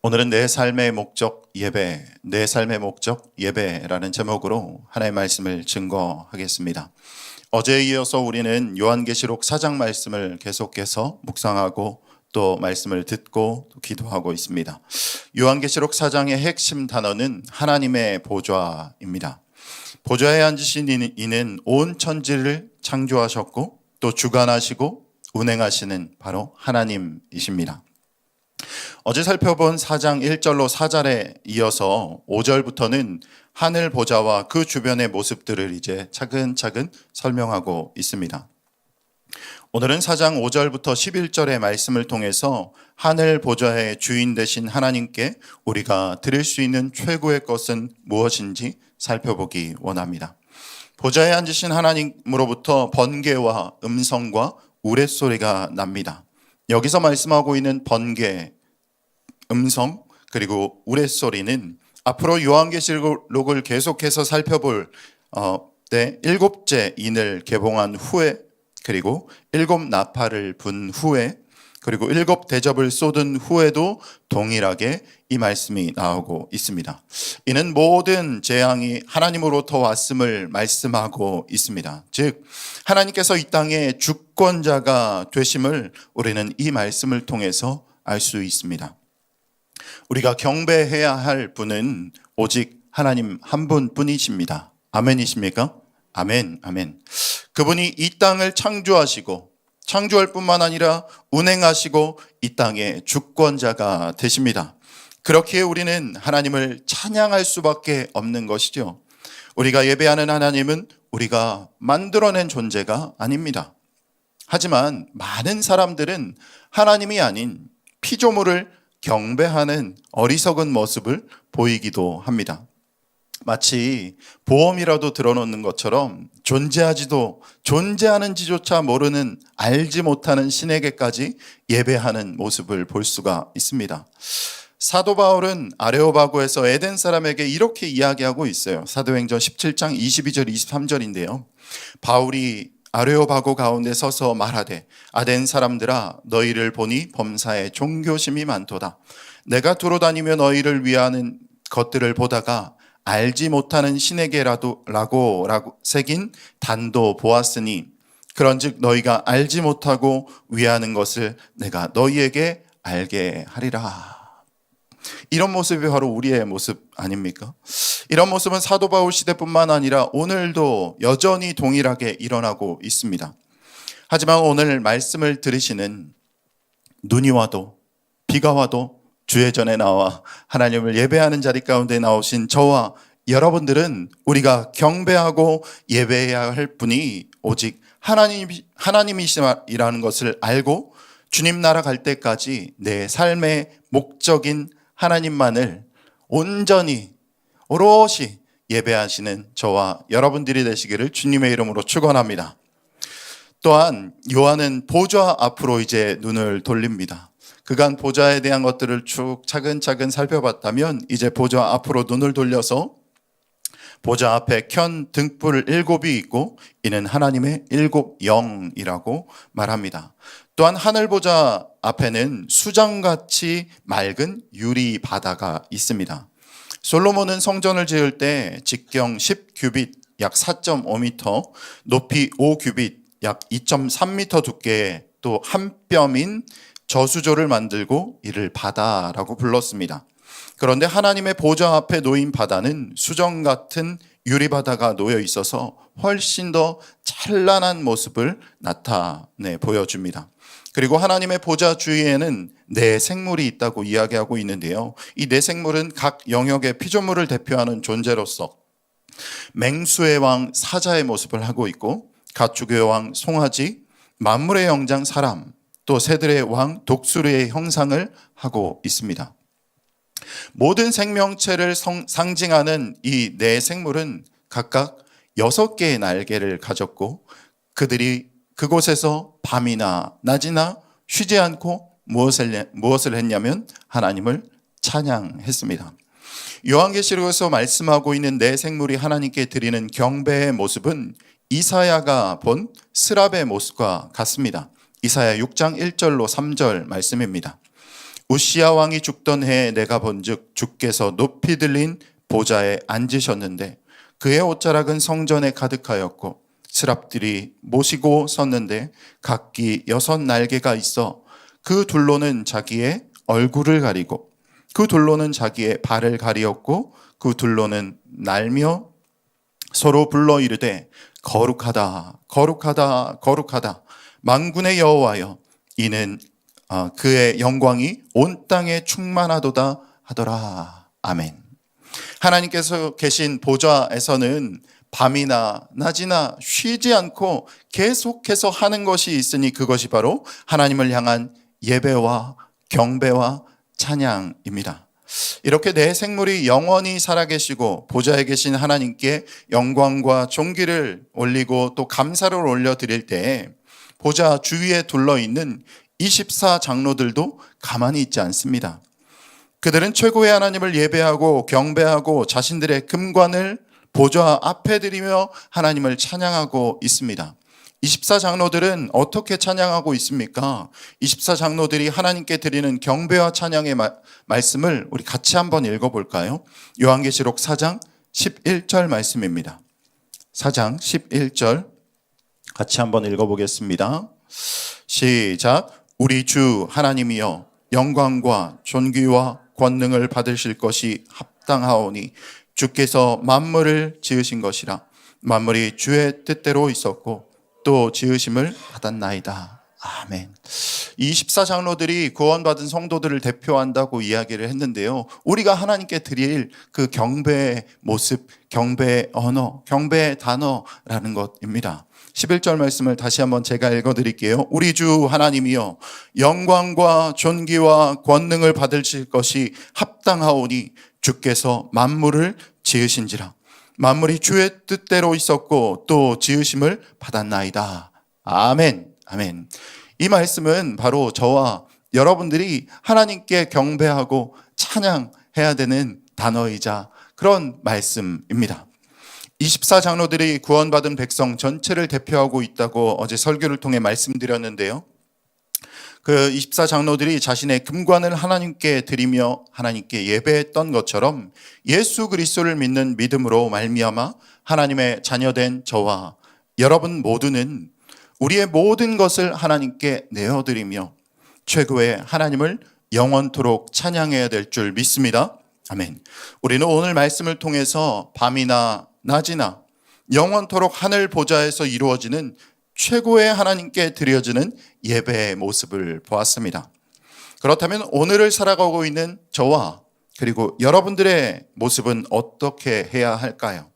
오늘은 내 삶의 목적 예배, 내 삶의 목적 예배라는 제목으로 하나님의 말씀을 증거하겠습니다. 어제에 이어서 우리는 요한계시록 4장 말씀을 계속해서 묵상하고 또 말씀을 듣고 또 기도하고 있습니다. 요한계시록 4장의 핵심 단어는 하나님의 보좌입니다. 보좌에 앉으신 이는 온 천지를 창조하셨고 또 주관하시고 운행하시는 바로 하나님이십니다. 어제 살펴본 4장 1절로 4절에 이어서 5절부터는 하늘 보좌와 그 주변의 모습들을 이제 차근차근 설명하고 있습니다. 오늘은 4장 5절부터 11절의 말씀을 통해서 하늘 보좌의 주인 되신 하나님께 우리가 드릴 수 있는 최고의 것은 무엇인지 살펴보기 원합니다. 보좌에 앉으신 하나님으로부터 번개와 음성과 우레소리가 납니다. 여기서 말씀하고 있는 번개, 음성, 그리고 우레소리는 앞으로 요한계시록을 계속해서 살펴볼 때 일곱째 인을 개봉한 후에, 그리고 일곱 나팔을 분 후에, 그리고 일곱 대접을 쏟은 후에도 동일하게 이 말씀이 나오고 있습니다. 이는 모든 재앙이 하나님으로부터 왔음을 말씀하고 있습니다. 즉 하나님께서 이 땅의 주권자가 되심을 우리는 이 말씀을 통해서 알 수 있습니다. 우리가 경배해야 할 분은 오직 하나님 한 분뿐이십니다. 아멘이십니까? 아멘, 아멘. 그분이 이 땅을 창조하시고 창조할 뿐만 아니라 운행하시고 이 땅의 주권자가 되십니다. 그렇기에 우리는 하나님을 찬양할 수밖에 없는 것이죠. 우리가 예배하는 하나님은 우리가 만들어낸 존재가 아닙니다. 하지만 많은 사람들은 하나님이 아닌 피조물을 경배하는 어리석은 모습을 보이기도 합니다. 마치 보험이라도 들어놓는 것처럼 존재하는지조차 모르는, 알지 못하는 신에게까지 예배하는 모습을 볼 수가 있습니다. 사도 바울은 아레오바고에서 에덴 사람에게 이렇게 이야기하고 있어요. 사도행전 17장 22절 23절인데요. 바울이 아레오바고 가운데 서서 말하되 아덴 사람들아 너희를 보니 범사에 종교심이 많도다. 내가 두루 다니며 너희를 위하는 것들을 보다가 알지 못하는 신에게라도 라고 새긴 단도 보았으니 그런즉 너희가 알지 못하고 위하는 것을 내가 너희에게 알게 하리라. 이런 모습이 바로 우리의 모습 아닙니까? 이런 모습은 사도 바울 시대뿐만 아니라 오늘도 여전히 동일하게 일어나고 있습니다. 하지만 오늘 말씀을 들으시는 눈이 와도 비가 와도 주의 전에 나와 하나님을 예배하는 자리 가운데 나오신 저와 여러분들은 우리가 경배하고 예배해야 할 분이 오직 하나님이시라는 것을 알고 주님 나라 갈 때까지 내 삶의 목적인 하나님만을 온전히 오롯이 예배하시는 저와 여러분들이 되시기를 주님의 이름으로 축원합니다. 또한 요한은 보좌 앞으로 이제 눈을 돌립니다. 그간 보좌에 대한 것들을 쭉 차근차근 살펴봤다면 이제 보좌 앞으로 눈을 돌려서 보좌 앞에 켠 등불 7이 있고 이는 하나님의 7 영이라고 말합니다. 또한 하늘 보좌 앞에는 수정같이 맑은 유리 바다가 있습니다. 솔로몬은 성전을 지을 때 직경 10규빗 약 4.5m, 높이 5규빗 약 2.3m 두께의 또 한 뼘인 저수조를 만들고 이를 바다라고 불렀습니다. 그런데 하나님의 보좌 앞에 놓인 바다는 수정 같은 유리바다가 놓여 있어서 훨씬 더 찬란한 모습을 나타내 보여줍니다. 그리고 하나님의 보좌 주위에는 네 생물이 있다고 이야기하고 있는데요. 이 네 생물은 각 영역의 피조물을 대표하는 존재로서 맹수의 왕 사자의 모습을 하고 있고 가축의 왕 송아지, 만물의 영장 사람, 또 새들의 왕 독수리의 형상을 하고 있습니다. 모든 생명체를 상징하는 이 네 생물은 각각 6개의 날개를 가졌고 그들이 그곳에서 밤이나 낮이나 쉬지 않고 무엇을 했냐면 하나님을 찬양했습니다. 요한계시록에서 말씀하고 있는 네 생물이 하나님께 드리는 경배의 모습은 이사야가 본 스랍의 모습과 같습니다. 이사야 6장 1절로 3절 말씀입니다. 우시야 왕이 죽던 해에 내가 본즉 주께서 높이 들린 보좌에 앉으셨는데 그의 옷자락은 성전에 가득하였고 스랍들이 모시고 섰는데 각기 6 날개가 있어 그 둘로는 자기의 얼굴을 가리고 그 둘로는 자기의 발을 가리었고 그 둘로는 날며 서로 불러 이르되 거룩하다 거룩하다 거룩하다 만군의 여호와여 이는 그의 영광이 온 땅에 충만하도다 하더라. 아멘. 하나님께서 계신 보좌에서는 밤이나 낮이나 쉬지 않고 계속해서 하는 것이 있으니 그것이 바로 하나님을 향한 예배와 경배와 찬양입니다. 이렇게 내 생물이 영원히 살아계시고 보좌에 계신 하나님께 영광과 존귀를 올리고 또 감사를 올려드릴 때 보좌 주위에 둘러있는 24장로들도 가만히 있지 않습니다. 그들은 최고의 하나님을 예배하고 경배하고 자신들의 금관을 보좌 앞에 드리며 하나님을 찬양하고 있습니다. 24장로들은 어떻게 찬양하고 있습니까? 24장로들이 하나님께 드리는 경배와 찬양의 말씀을 우리 같이 한번 읽어볼까요? 요한계시록 4장 11절 말씀입니다. 4장 11절 같이 한번 읽어보겠습니다. 시작. 우리 주 하나님이여 영광과 존귀와 권능을 받으실 것이 합당하오니 주께서 만물을 지으신 것이라 만물이 주의 뜻대로 있었고 또 지으심을 받았나이다. 아멘. 24장로들이 구원받은 성도들을 대표한다고 이야기를 했는데요. 우리가 하나님께 드릴 그 경배의 모습, 경배의 언어, 경배의 단어라는 것입니다. 11절 말씀을 다시 한번 제가 읽어드릴게요. 우리 주 하나님이여 영광과 존귀와 권능을 받으실 것이 합당하오니 주께서 만물을 지으신지라 만물이 주의 뜻대로 있었고 또 지으심을 받았나이다. 아멘. 아멘. 이 말씀은 바로 저와 여러분들이 하나님께 경배하고 찬양해야 되는 단어이자 그런 말씀입니다. 24장로들이 구원받은 백성 전체를 대표하고 있다고 어제 설교를 통해 말씀드렸는데요. 그 24장로들이 자신의 금관을 하나님께 드리며 하나님께 예배했던 것처럼 예수 그리스도를 믿는 믿음으로 말미암아 하나님의 자녀된 저와 여러분 모두는 우리의 모든 것을 하나님께 내어드리며 최고의 하나님을 영원토록 찬양해야 될 줄 믿습니다. 아멘. 우리는 오늘 말씀을 통해서 밤이나 낮이나 영원토록 하늘 보좌에서 이루어지는 최고의 하나님께 드려지는 예배의 모습을 보았습니다. 그렇다면 오늘을 살아가고 있는 저와 그리고 여러분들의 모습은 어떻게 해야 할까요?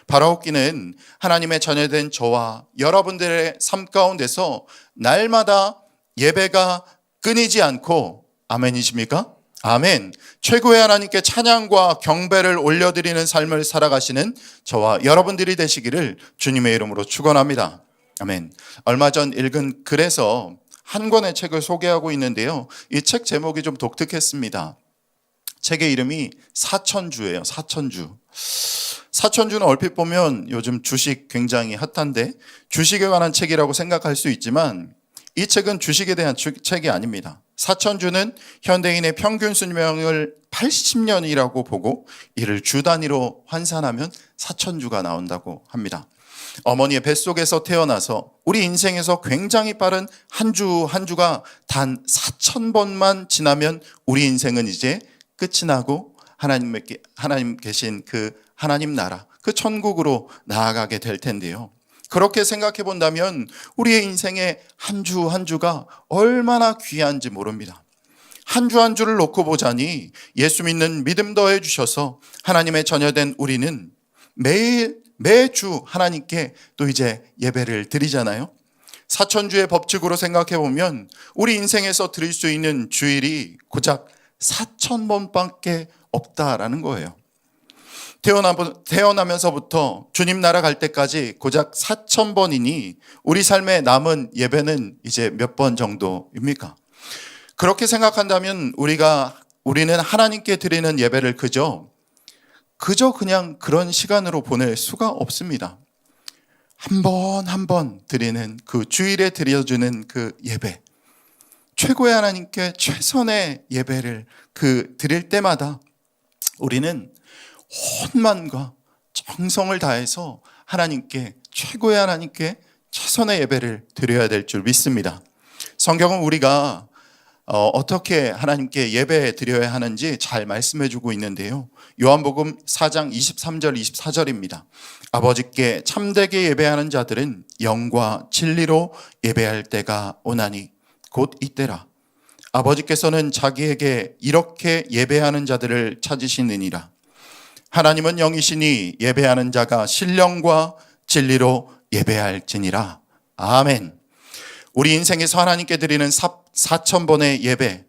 바라옵기는 하나님의 자녀된 저와 여러분들의 삶 가운데서 날마다 예배가 끊이지 않고 아멘이십니까? 아멘. 최고의 하나님께 찬양과 경배를 올려드리는 삶을 살아가시는 저와 여러분들이 되시기를 주님의 이름으로 축원합니다. 아멘. 얼마 전 읽은 글에서 한 권의 책을 소개하고 있는데요. 이 책 제목이 좀 독특했습니다. 책의 이름이 사천주예요. 사천주. 사천주는 얼핏 보면 요즘 주식 굉장히 핫한데 주식에 관한 책이라고 생각할 수 있지만 이 책은 주식에 대한 책이 아닙니다. 사천주는 현대인의 평균 수명을 80년이라고 보고 이를 주 단위로 환산하면 사천주가 나온다고 합니다. 어머니의 뱃속에서 태어나서 우리 인생에서 굉장히 빠른 한 주 한 주가 단 4,000번만 지나면 우리 인생은 이제 끝이 나고 하나님 계신 그 하나님 나라, 그 천국으로 나아가게 될 텐데요. 그렇게 생각해 본다면 우리의 인생의 한 주 한 주가 얼마나 귀한지 모릅니다. 한 주 한 주를 놓고 보자니 예수 믿는 믿음 더해 주셔서 하나님의 자녀된 우리는 매주 하나님께 또 이제 예배를 드리잖아요. 사천주의 법칙으로 생각해 보면 우리 인생에서 드릴 수 있는 주일이 고작 4,000번밖에 없다라는 거예요. 태어나면서부터 주님 나라 갈 때까지 고작 4,000번이니 우리 삶에 남은 예배는 이제 몇 번 정도입니까? 그렇게 생각한다면 우리는 하나님께 드리는 예배를 그저 그냥 그런 시간으로 보낼 수가 없습니다. 한 번 한 번 드리는 그 주일에 드려주는 그 예배, 최고의 하나님께 최선의 예배를 드릴 때마다 우리는 온 마음과 정성을 다해서 하나님께, 최고의 하나님께 최선의 예배를 드려야 될 줄 믿습니다. 성경은 우리가 어떻게 하나님께 예배 드려야 하는지 잘 말씀해 주고 있는데요. 요한복음 4장 23절 24절입니다. 아버지께 참되게 예배하는 자들은 영과 진리로 예배할 때가 오나니 곧 이때라. 아버지께서는 자기에게 이렇게 예배하는 자들을 찾으시느니라. 하나님은 영이시니 예배하는 자가 신령과 진리로 예배할지니라. 아멘. 우리 인생에서 하나님께 드리는 4,000번의 예배,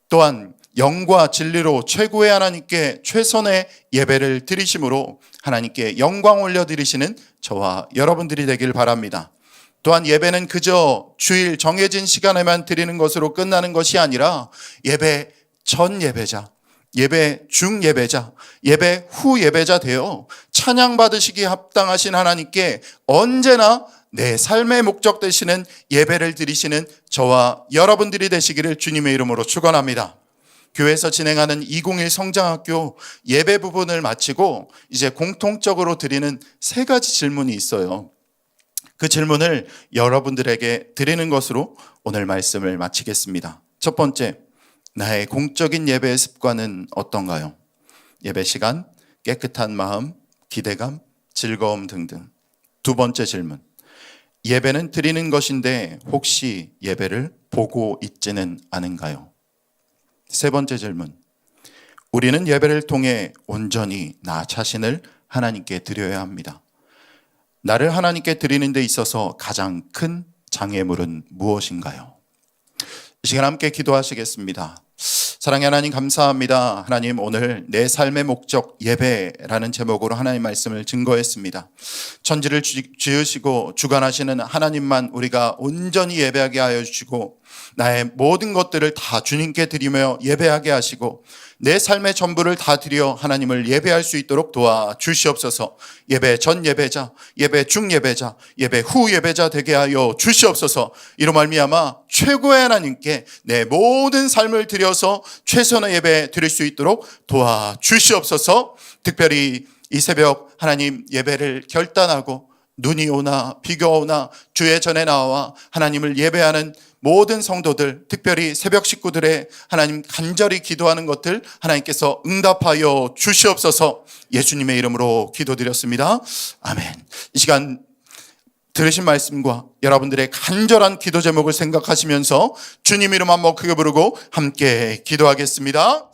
또한 영과 진리로 최고의 하나님께 최선의 예배를 드리심으로 하나님께 영광 올려드리시는 저와 여러분들이 되길 바랍니다. 또한 예배는 그저 주일 정해진 시간에만 드리는 것으로 끝나는 것이 아니라 예배 전 예배자, 예배 중 예배자, 예배 후 예배자 되어 찬양 받으시기에 합당하신 하나님께 언제나 내 삶의 목적 되시는 예배를 드리시는 저와 여러분들이 되시기를 주님의 이름으로 축원합니다. 교회에서 진행하는 201 성장학교 예배 부분을 마치고 이제 공통적으로 드리는 3가지 질문이 있어요. 그 질문을 여러분들에게 드리는 것으로 오늘 말씀을 마치겠습니다. 첫 번째, 나의 공적인 예배의 습관은 어떤가요? 예배 시간, 깨끗한 마음, 기대감, 즐거움 등등. 두 번째 질문, 예배는 드리는 것인데 혹시 예배를 보고 있지는 않은가요? 세 번째 질문, 우리는 예배를 통해 온전히 나 자신을 하나님께 드려야 합니다. 나를 하나님께 드리는 데 있어서 가장 큰 장애물은 무엇인가요? 이 시간 함께 기도하시겠습니다. 사랑의 하나님 감사합니다. 하나님, 오늘 내 삶의 목적 예배라는 제목으로 하나님 말씀을 증거했습니다. 천지를 지으시고 주관하시는 하나님만 우리가 온전히 예배하게 하여 주시고 나의 모든 것들을 다 주님께 드리며 예배하게 하시고 내 삶의 전부를 다 드려 하나님을 예배할 수 있도록 도와주시옵소서. 예배 전 예배자, 예배 중 예배자, 예배 후 예배자 되게 하여 주시옵소서. 이로 말미암아 최고의 하나님께 내 모든 삶을 드려서 최선의 예배 드릴 수 있도록 도와주시옵소서. 특별히 이 새벽 하나님 예배를 결단하고 눈이 오나 비가 오나 주의 전에 나와 하나님을 예배하는 모든 성도들, 특별히 새벽 식구들의 하나님 간절히 기도하는 것들 하나님께서 응답하여 주시옵소서. 예수님의 이름으로 기도드렸습니다. 아멘. 이 시간 들으신 말씀과 여러분들의 간절한 기도 제목을 생각하시면서 주님 이름 한번 크게 부르고 함께 기도하겠습니다.